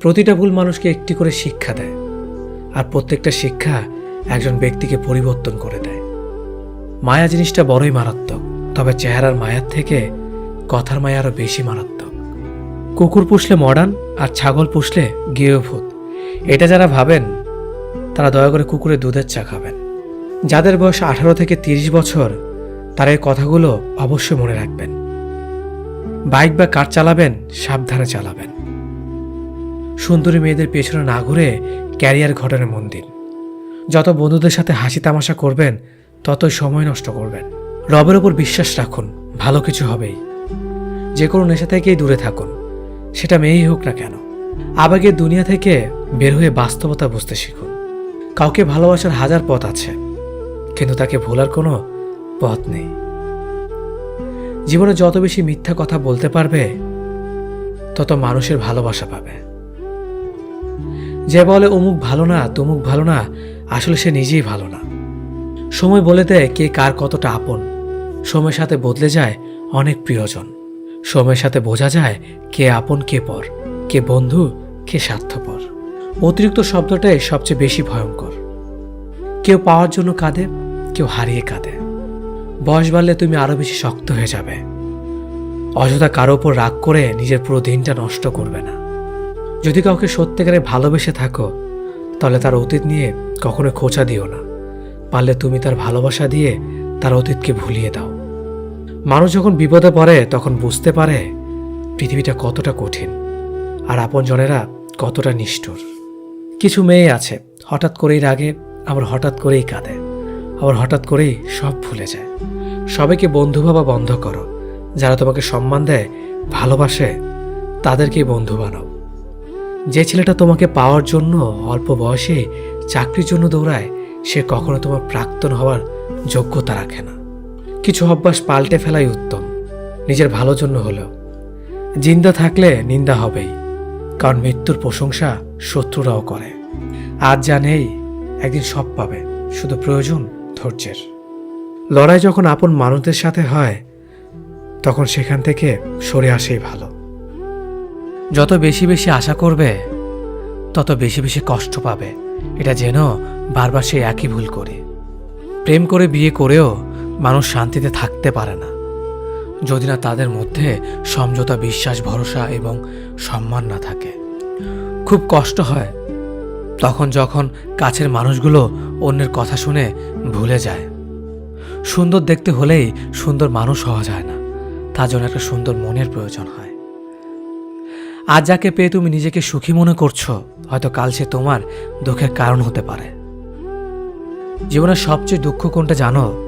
প্রতিটা ভুল মানুষকে একটি করে শিক্ষা দেয়, আর প্রত্যেকটা শিক্ষা একজন ব্যক্তিকে পরিবর্তন করে দেয়। মায়া জিনিসটা বড়ই মারাত্মক, তবে চেহারার মায়ার থেকে কথার মায়া আরো বেশি মারাত্মক। কুকুর পুষলে মডার্ন আর ছাগল পুষলে গৃহভূত, এটা যারা ভাবেন তারা দয়া করে কুকুরের দুধের চা খাবেন। যাদের বয়স 18 থেকে 30 বছর তারা এই কথাগুলো অবশ্যই মনে রাখবেন। বাইক বা কার চালাবেন সাবধানে চালাবেন। সুন্দরী মেয়েদের পেছনে না ঘুরে ক্যারিয়ার ঘটনে মন দিন। যত বন্ধুদের সাথে হাসি তামাশা করবেন ততই সময় নষ্ট করবেন। রবের ওপর বিশ্বাস রাখুন, ভালো কিছু হবেই। যে কোনো নেশা থেকেই দূরে থাকুন, সেটা মেয়েই হোক না কেন। আবেগের দুনিয়া থেকে বের হয়ে বাস্তবতা বুঝতে শিখুন। কাউকে ভালোবাসার হাজার পথ আছে, কিন্তু তাকে ভোলার কোনো পথ নেই। জীবনে যত বেশি মিথ্যা কথা বলতে পারবে তত মানুষের ভালোবাসা পাবে। যে বলে অমুক ভালো না তমুক ভালো না, আসলে সে নিজেই ভালো না। সময় বলে দেয় কে কার কতটা আপন। সময়ের সাথে বদলে যায় অনেক প্রিয়জন। সময়ের সাথে বোঝা যায় কে আপন কে পর, কে বন্ধু কে স্বার্থপর। অতিরিক্ত শব্দটাই সবচেয়ে বেশি ভয়ঙ্কর। কেউ পাওয়ার জন্য কাঁদে, কেউ হারিয়ে কাঁদে। বয়স বাড়লে তুমি আরো বেশি শক্ত হয়ে যাবে। অযথা কারো ওপর রাগ করে নিজের পুরো দিনটা নষ্ট করবে না। যদি কাউকে সত্যিকারে ভালোবেসে থাকো তাহলে তার অতীত নিয়ে কখনো খোঁচা দিও না। পারলে তুমি তার ভালোবাসা দিয়ে তার অতীতকে ভুলিয়ে দাও। মানুষ যখন বিপদে পড়ে তখন বুঝতে পারে পৃথিবীটা কতটা কঠিন আর আপনজনেরা কতটা নিষ্ঠুর। কিছু মেয়ে আছে হঠাৎ করেই রাগে, আবার হঠাৎ করেই কাঁদে, আবার হঠাৎ করেই সব ভুলে যায়। সবাইকে বন্ধু ভাবা বন্ধ করো। যারা তোমাকে সম্মান দেয়, ভালোবাসে, তাদেরকেই বন্ধু বানাও। যে ছেলেটা তোমাকে পাওয়ার জন্য অল্প বয়সে চাকরির জন্য দৌড়ায়, সে কখনো তোমার প্রাক্তন হওয়ার যোগ্যতা রাখে না। কিছু অভ্যাস পাল্টে ফেলাই উত্তম, নিজের ভালোর জন্য হলেও। জিন্দা থাকলে নিন্দা হবেই, কারণ মৃত্যুর প্রশংসা শত্রুরাও করে। আজ যা নেই একদিন সব পাবে, শুধু প্রয়োজন ধৈর্যের। লড়াই যখন আপন মানুষদের সাথে হয় তখন সেখান থেকে সরে আসেই ভালো। যত বেশি বেশি আশা করবে তত বেশি বেশি কষ্ট পাবে, এটা যেন বারবার সেই একই ভুল করি। প্রেম করে বিয়ে করেও মানুষ শান্তিতে থাকতে পারে না যদি না তাদের মধ্যে সমঝোতা, বিশ্বাস, ভরসা এবং সম্মান না থাকে। খুব কষ্ট হয় তখন যখন কাছের মানুষগুলো অন্যের কথা শুনে ভুলে যায়। সুন্দর দেখতে হলেই সুন্দর মানুষ হওয়া যায় না, তার জন্য একটা সুন্দর মনের প্রয়োজন হয়। আজ যাকে পেয়ে তুমি নিজেকে সুখী মনে করছো, হয়তো কাল সে তোমার দুঃখের কারণ হতে পারে। জীবনের সবচেয়ে দুঃখ কোনটা জানো?